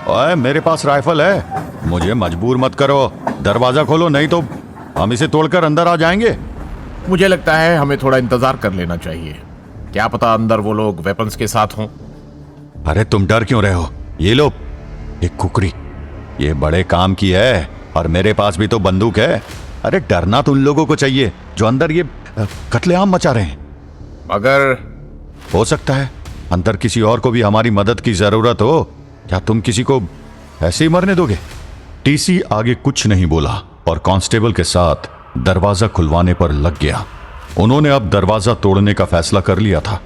ओए, मेरे पास राइफल है, मुझे मजबूर मत करो। दरवाजा खोलो, नहीं तो हम इसे तोड़कर अंदर आ जाएंगे। मुझे लगता है हमें थोड़ा इंतजार कर लेना चाहिए। क्या पता अंदर वो लोग वेपन्स के साथ हों। अरे तुम डर क्यों रहे हो? ये लो एक कुकरी, ये बड़े काम की है और मेरे पास भी तो बंदूक है। अरे डरना तो उन लोगों को चाहिए जो अंदर ये कत्लेआम मचा रहे हैं। मगर हो सकता है अंदर किसी और को भी हमारी मदद की जरूरत हो। क्या तुम किसी को ऐसे ही मरने दोगे? टीसी आगे कुछ नहीं बोला और कांस्टेबल के साथ दरवाजा खुलवाने पर लग गया। उन्होंने अब दरवाजा तोड़ने का फैसला कर लिया था।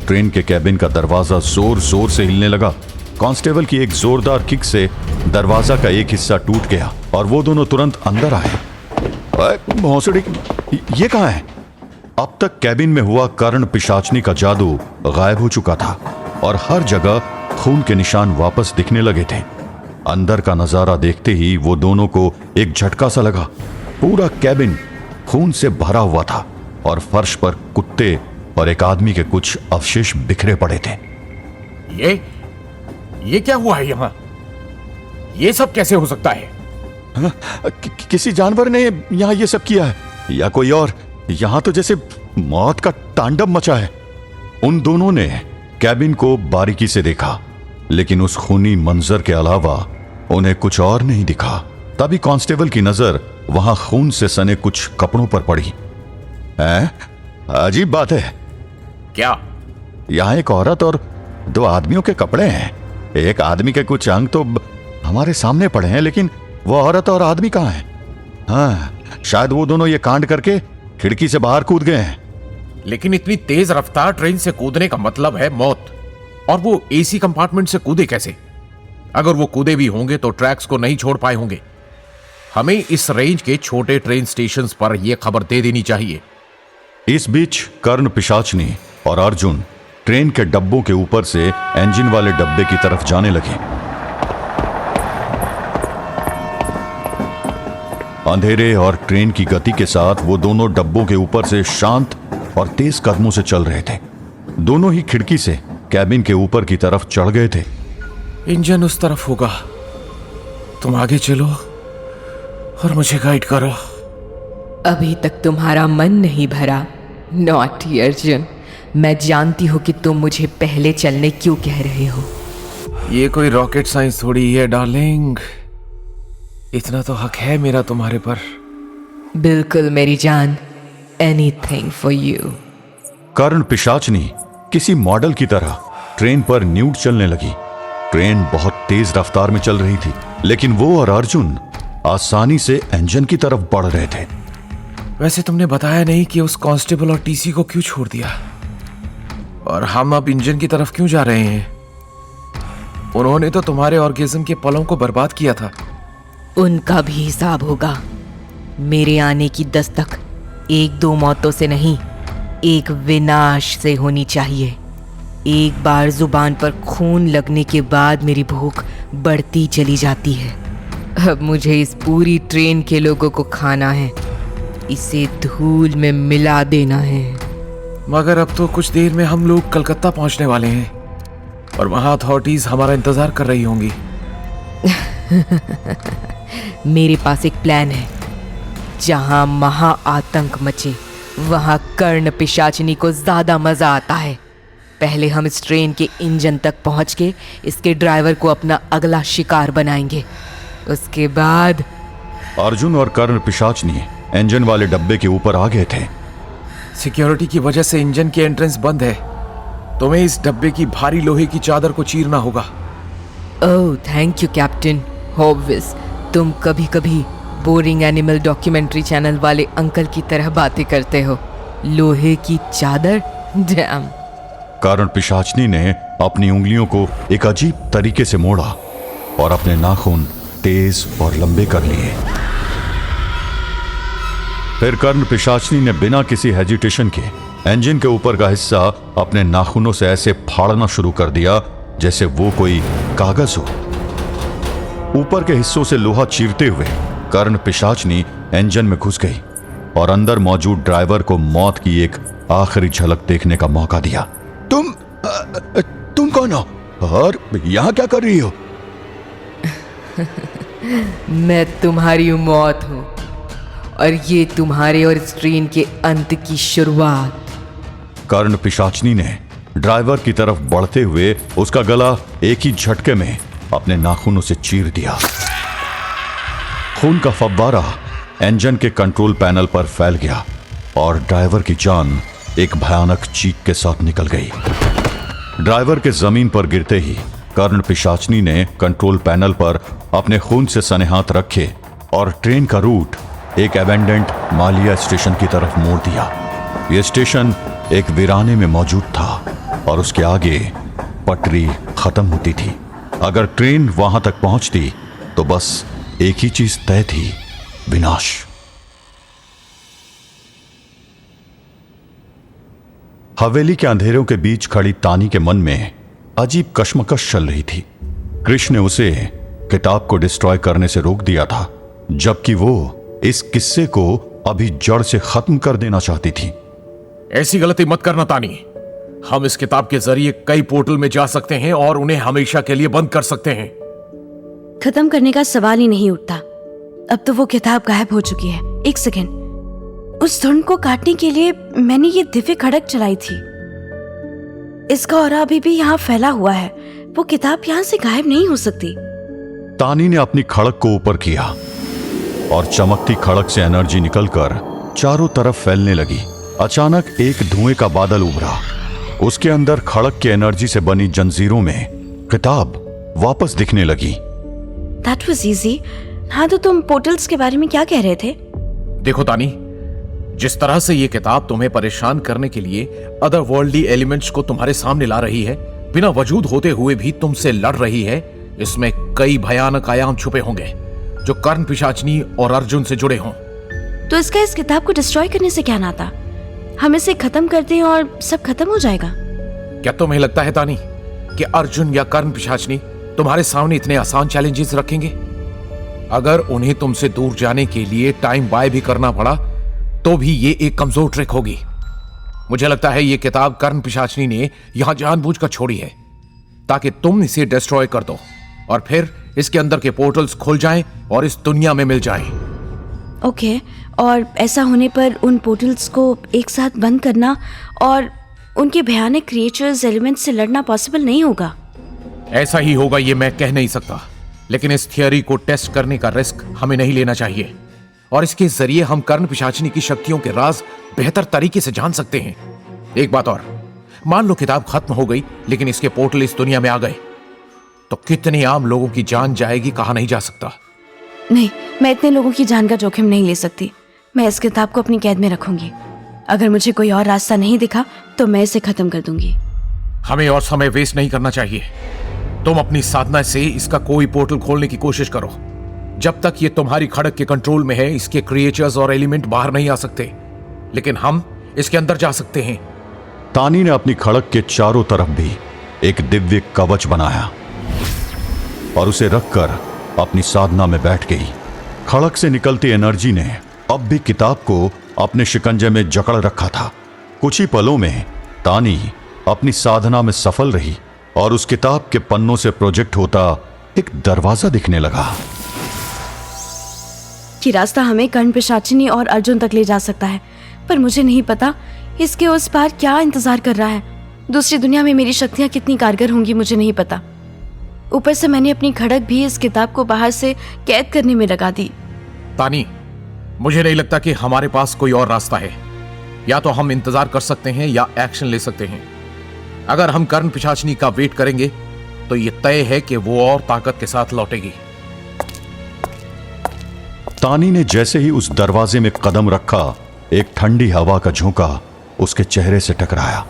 ट्रेन के कैबिन का दरवाजा जोर जोर से हिलने लगा। कांस्टेबल की एक जोरदार किक से दरवाजा का एक हिस्सा टूट गया और वो दोनों तुरंत अंदर आए। भौंसड़ी, ये कहां है? अब तक कैबिन में हुआ कर्ण पिशाचनी का जादू गायब हो चुका था और हर जगह खून के निशान वापस दिखने लगे थे। अंदर का नजारा देखते ही वो दोनों को एक झटका सा लगा। पूरा कैबिन खून से भरा हुआ था और फर्श पर कुत्ते और एक आदमी के कुछ अवशेष बिखरे पड़े थे। ये क्या हुआ है यहाँ? ये सब कैसे हो सकता है? किसी जानवर ने यहाँ ये सब किया है या कोई और? यहाँ तो जैसे मौत का तांडव मचा है। उन दोनों ने कैबिन को बारीकी से देखा, लेकिन उस खूनी मंजर के अलावा उन्हें कुछ और नहीं दिखा। तभी कांस्टेबल की नजर वहां खून से सने कुछ कपड़ों पर पड़ी। अजीब बात है। क्या? यहाँ एक औरत और 2 आदमियों के कपड़े हैं। एक आदमी के कुछ अंग तो हमारे सामने पड़े हैं, लेकिन वो औरत और आदमी कहाँ हैं? हाँ, शायद वो दोनों ये कांड करके खिड़की से बाहर कूद गए हैं। लेकिन इतनी तेज रफ्तार ट्रेन से कूदने का मतलब है मौत, और वो एसी कंपार्टमेंट से कूदे कैसे? अगर वो कूदे भी होंगे तो ट्रैक्स को नहीं छोड़ पाए होंगे। हमें इस रेंज के छोटे ट्रेन स्टेशंस पर यह खबर दे देनी चाहिए। इस बीच कर्ण पिशाचनी और अर्जुन ट्रेन के डब्बों के ऊपर से इंजन वाले डब्बे की तरफ जाने लगे। अंधेरे और ट्रेन की गति के साथ वो दोनों डब्बों के ऊपर से शांत और तेज कदमों से चल रहे थे। दोनों ही खिड़की से कैबिन के ऊपर की तरफ चढ़ गए थे। इंजन उस तरफ होगा, तुम आगे चलो और मुझे गाइड करो। अभी तक तुम्हारा मन नहीं भरा? नॉटी अर्जुन, मैं जानती हूँ कि तुम मुझे पहले चलने क्यों कह रहे हो। ये कोई रॉकेट साइंस थोड़ी है डार्लिंग। इतना तो हक है मेरा तुम्हारे पर। बिल्कुल मेरी जान, एनीथिंग फॉर यू। कर्ण पिशाचनी किसी मॉडल की तरह ट्रेन पर न्यूड चलने लगी। ट्रेन बहुत तेज रफ्तार में चल रही थी, लेकिन वो और अर्जुन आसानी से इंजन की तरफ बढ़ रहे थे। वैसे तुमने बताया नहीं कि उस कांस्टेबल और टीसी को क्यों छोड़ दिया, और हम अब इंजन की तरफ क्यों जा रहे हैं? उन्होंने तो तुम्हारे ऑर्गेज्म के पलों को बर्बाद किया था। उनका भी हिसाब होगा। मेरे आने की दस्तक 1-2 मौतों से नहीं, एक विनाश से होनी चाहिए। एक बार जुबान पर खून लगने के बाद मेरी भूख बढ़ती चली जाती है। अब मुझे इस पूरी ट्रेन के लोगों को खाना है, इसे धूल में मिला देना है। मगर अब तो कुछ देर में हम लोग कलकत्ता पहुंचने वाले हैं और वहां अथॉरिटीज हमारा इंतजार कर रही होंगी। मेरे पास एक प्लान है। जहां महा आतंक मचे वहां कर्ण पिशाचिनी को ज्यादा मजा आता है। पहले हम इस ट्रेन के इंजन तक पहुंच के इसके ड्राइवर को अपना अगला शिकार बनाएंगे। उसके बाद अर्जुन और कर्ण पिशाचनी इंजन वाले डब्बे के ऊपर आ गए थे। सिक्योरिटी की वजह से इंजन की एंट्रेंस बंद है। तुम्हें इस डब्बे की भारी लोहे की चादर को चीरना होगा। Oh thank you Captain Hobvis. तुम कभी कभी बोरिंग एनिमल डॉक्यूमेंट्री चैनल वाले अंकल की तरह बातें करते हो। लोहे की चादर, डैम। कर्ण पिशाचनी ने अपनी उंगलियों को एक अजीब तरीके से मोड़ा और अपने नाखून तेज और लंबे कर लिए। फिर कर्ण पिशाचनी ने बिना किसी हेजिटेशन के इंजन के ऊपर का हिस्सा अपने नाखूनों से ऐसे फाड़ना शुरू कर दिया जैसे वो कोई कागज हो। ऊपर के हिस्सों से लोहा चीरते हुए कर्ण पिशाचनी इंजन में घुस गई और अंदर मौजूद ड्राइवर को मौत की एक आखिरी झलक देखने का मौका दिया। तुम कौन हो और यहां क्या कर रही हो? मैं तुम्हारी मौत हूं और ये तुम्हारे और इस ट्रेन के अंत की शुरुआत। कर्ण पिशाचनी ने ड्राइवर की तरफ बढ़ते हुए उसका गला एक ही झटके में अपने नाखूनों से चीर दिया। खून का फव्वारा इंजन के कंट्रोल पैनल पर फैल गया और ड्राइवर की जान एक भयानक चीख के साथ निकल गई। ड्राइवर के जमीन पर गिरते ही कर्ण पिशाचनी ने कंट्रोल पैनल पर अपने खून से सने हाथ रखे और ट्रेन का रूट एक एबेंडेंट मालिया स्टेशन की तरफ मोड़ दिया। यह स्टेशन एक वीराने में मौजूद था और उसके आगे पटरी खत्म होती थी। अगर ट्रेन वहां तक पहुंचती तो बस एक ही चीज तय थी, विनाश। हवेली के अंधेरों के बीच खड़ी तानी के मन में अजीब कश्मकश चल रही थी। कृष्ण ने उसे किताब को डिस्ट्रॉय करने से रोक दिया था, जबकि वो इस किस्से को अभी जड़ से खत्म कर देना चाहती थी। ऐसी गलती मत करना तानी। हम इस किताब के जरिए कई पोर्टल में जा सकते हैं और उन्हें हमेशा के लिए बंद कर सकते हैं। खत्म करने का सवाल ही नहीं उठता। अब तो वो किताब गायब हो चुकी है। एक सेकेंड, उस धुन को काटने के लिए मैंने ये दिव्य खड़क चलाई थी। इसका ऑरा अभी भी यहाँ फैला हुआ है। वो किताब यहाँ से गायब नहीं हो सकती। तानी ने अपनी खड़क को ऊपर किया और चमकती खड़क से एनर्जी निकलकर चारों तरफ फैलने लगी। अचानक एक धुएं का बादल उभरा। उसके अंदर खड़क की एनर्जी से बनी जंजीरों में किताब वापस दिखने लगी। That was easy। हाँ, तो तुम पोर्टल्स के बारे में क्या कह रहे थे? देखो तानी, जिस तरह से ये किताब तुम्हें परेशान करने के लिए अदर वर्ल्डली एलिमेंट्स को तुम्हारे सामने ला रही है, बिना वजूद होते हुए भी तुमसे लड़ रही है, इसमें कई भयानक आयाम छुपे होंगे जो कर्ण पिशाचनी और अर्जुन से जुड़े हों। तो इसका इस किताब को डिस्ट्रॉय करने से क्या नाता? हम इसे खत्म कर दें और सब खत्म हो जाएगा। क्या तुम्हें लगता है तानी कि अर्जुन या कर्ण पिशाचनी तुम्हारे सामने इतने आसान चैलेंजेस रखेंगे? अगर उन्हें तुमसे दूर जाने के लिए टाइम बाय भी करना पड़ा तो भी ये एक कमजोर ट्रिक होगी। मुझे लगता है ये किताब कर्ण पिशाचनी ने यहां जानबूझकर छोड़ी है ताकि तुम इसे डिस्ट्रॉय कर दो और फिर इसके अंदर के पोर्टल्स खुल जाएं और इस दुनिया में मिल जाएं। ओके, और ऐसा होने पर उन पोर्टल्स को एक साथ बंद करना और उनके भयानक क्रिएचर्स एलिमेंट्स से लड़ना पॉसिबल नहीं होगा। ऐसा ही होगा ये मैं कह नहीं सकता, लेकिन इस थियरी को टेस्ट करने का रिस्क हमें नहीं लेना चाहिए और इसके जरिए हम कर्ण पिशाचनी की शक्तियों के राज बेहतर तरीके से जान सकते हैं। एक बात और, मान लो किताब खत्म हो गई लेकिन इसके पोर्टल इस दुनिया में आ गए तो कितने आम लोगों की जान जाएगी कहा नहीं जा सकता। नहीं, मैं इतने लोगों की जान का जोखिम नहीं ले सकती। मैं इस किताब को अपनी कैद में रखूंगी। अगर मुझे कोई और रास्ता नहीं दिखा तो मैं इसे खत्म कर दूंगी। हमें और समय वेस्ट नहीं करना चाहिए। तुम अपनी साधना से इसका कोई पोर्टल खोलने की कोशिश करो। जब तक ये तुम्हारी खड़क के कंट्रोल में है, इसके क्रिएचर्स और एलिमेंट बाहर नहीं आ सकते, लेकिन हम इसके अंदर जा सकते हैं। तानी ने अपनी खड़क के चारों तरफ भी एक दिव्य कवच बनाया और उसे रखकर अपनी साधना में बैठ गई। खड़क से निकलती एनर्जी ने अब भी किताब को अपने शिकंजे में जकड़ रखा था। कुछ ही पलों में तानी अपनी साधना में सफल रही और उस किताब के पन्नों से प्रोजेक्ट होता एक दरवाजा दिखने लगा। कि रास्ता हमें कर्ण पिशाचिनी और अर्जुन तक ले जा सकता है, पर मुझे नहीं पता इसके उस पार क्या इंतजार कर रहा है। दूसरी दुनिया में मेरी शक्तियां कितनी कारगर होंगी मुझे नहीं पता। ऊपर से मैंने अपनी खड़क भी इस किताब को बाहर से कैद करने में लगा दी। तानी, मुझे नहीं लगता कि हमारे पास कोई और रास्ता है। या तो हम इंतजार कर सकते हैं या एक्शन ले सकते हैं। अगर हम कर्ण पिशाचिनी का वेट करेंगे तो यह तय है कि वो और ताकत के साथ लौटेगी। तानी ने जैसे ही उस दरवाजे में कदम रखा, एक ठंडी हवा का झोंका उसके चेहरे से टकराया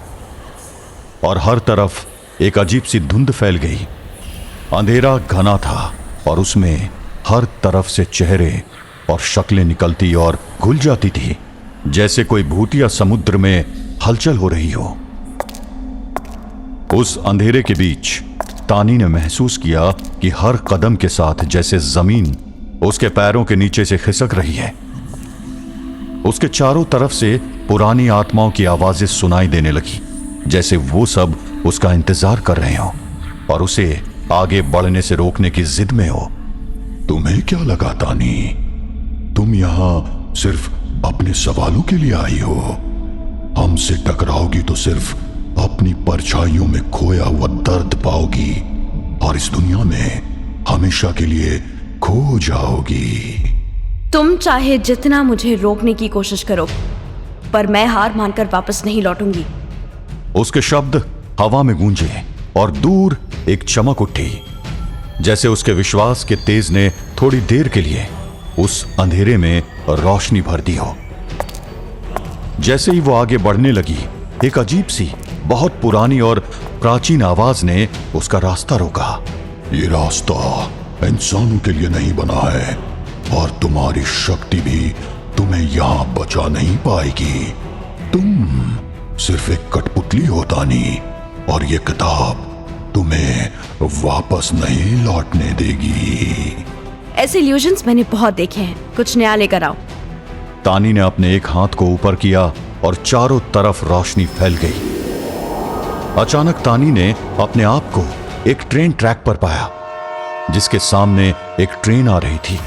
और हर तरफ एक अजीब सी धुंध फैल गई। अंधेरा घना था और उसमें हर तरफ से चेहरे और शक्लें निकलती और घुल जाती थी, जैसे कोई भूतिया समुद्र में हलचल हो रही हो। उस अंधेरे के बीच तानी ने महसूस किया कि हर कदम के साथ जैसे जमीन उसके पैरों के नीचे से खिसक रही है। उसके चारों तरफ से पुरानी आत्माओं की आवाजें सुनाई देने लगी, जैसे वो सब उसका इंतजार कर रहे हो और उसे आगे बढ़ने से रोकने की जिद में हो। तुम्हें क्या लगा तानी, तुम यहां सिर्फ अपने सवालों के लिए आई हो? हमसे टकराओगी तो सिर्फ अपनी परछाइयों में खोया हुआ दर्द पाओगी और इस दुनिया में हमेशा के लिए खो जाओगी। तुम चाहे जितना मुझे रोकने की कोशिश करो, पर मैं हार मानकर वापस नहीं लौटूंगी। उसके शब्द हवा में गूंजे और दूर एक चमक उठी, जैसे उसके विश्वास के तेज ने थोड़ी देर के लिए उस अंधेरे में रोशनी भर दी हो। जैसे ही वो आगे बढ़ने लगी, एक अजीब सी बहुत पुरानी और प्राचीन आवाज ने उसका रास्ता रोका। ये रास्ता इंसानों के लिए नहीं बना है और तुम्हारी शक्ति भी तुम्हें यहां बचा नहीं पाएगी। तुम सिर्फ एक कठपुतली हो तानी, और ये किताब तुम्हें वापस नहीं लौटने देगी। ऐसे इल्यूजन्स मैंने बहुत देखे हैं, कुछ नया लेकर आओ। तानी ने अपने एक हाथ को ऊपर किया और चारों तरफ रोशनी फैल गई। अचानक तानी ने अपने आप को एक ट्रेन ट्रैक पर पाया, जिसके सामने एक ट्रेन आ रही थी।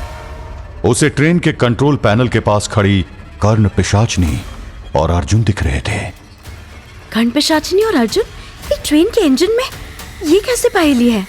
उसे ट्रेन के कंट्रोल पैनल के पास खड़ी कर्ण पिशाचिनी और अर्जुन दिख रहे थे। कर्ण पिशाचिनी और अर्जुन एक ट्रेन के इंजन में, ये कैसे पहेली है?